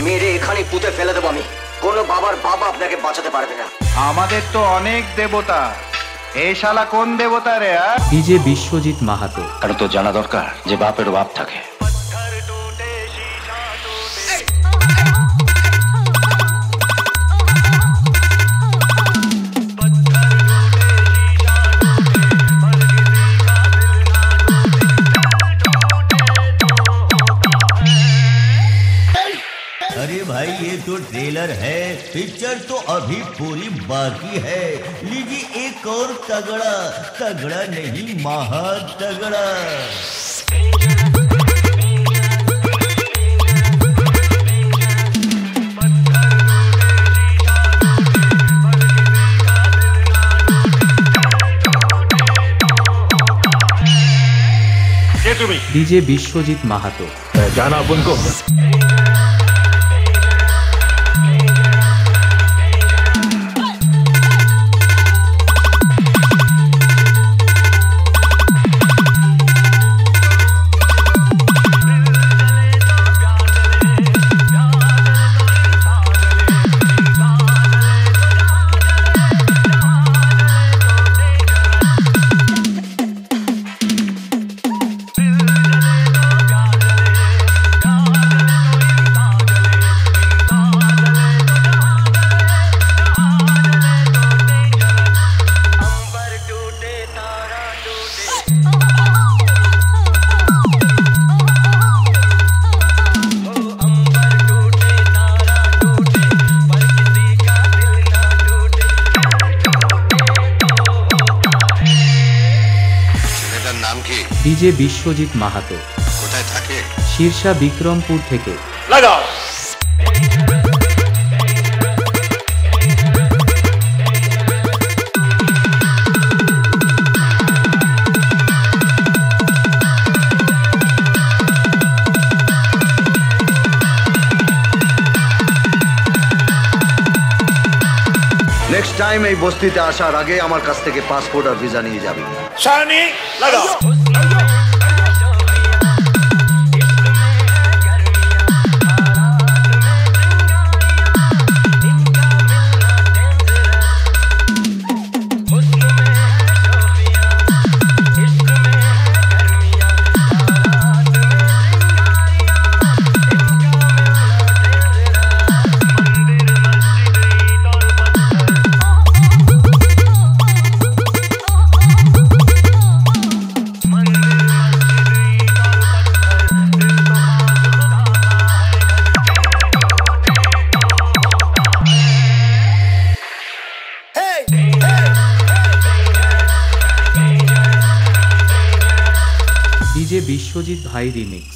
মেরে এখানেই পুঁতে ফেলে দেবো আমি। কোনো বাবার বাবা আপনাকে বাঁচাতে পারবে না। আমাদের তো অনেক দেবতা, এই শালা কোন দেবতা রে? ডিজে বিশ্বজিৎ মাহাতো। কারণ তো জানা দরকার যে বাপেরও বাপ থাকে। अरे भाई ये तो ट्रेलर है, पिक्चर तो अभी पूरी बाकी है। लीजिए एक और तगड़ा, तगड़ा नहीं महा तगड़ा। ডিজে বিশ্বজিৎ মাহাতো। জানা আপনকো ডিজে বিশ্বজিৎ মাহাতো। কোথায় থাকে? শীর্ষা বিক্রমপুর থেকে। লাগাও। নেক্সট টাইম এই বস্তিতে আসার আগে আমার কাছ থেকে পাসপোর্ট আর ভিসা নিয়ে যাবি। শানি লাগাও। ডিজে বিশ্বজিৎ ভাই রিমিক্স।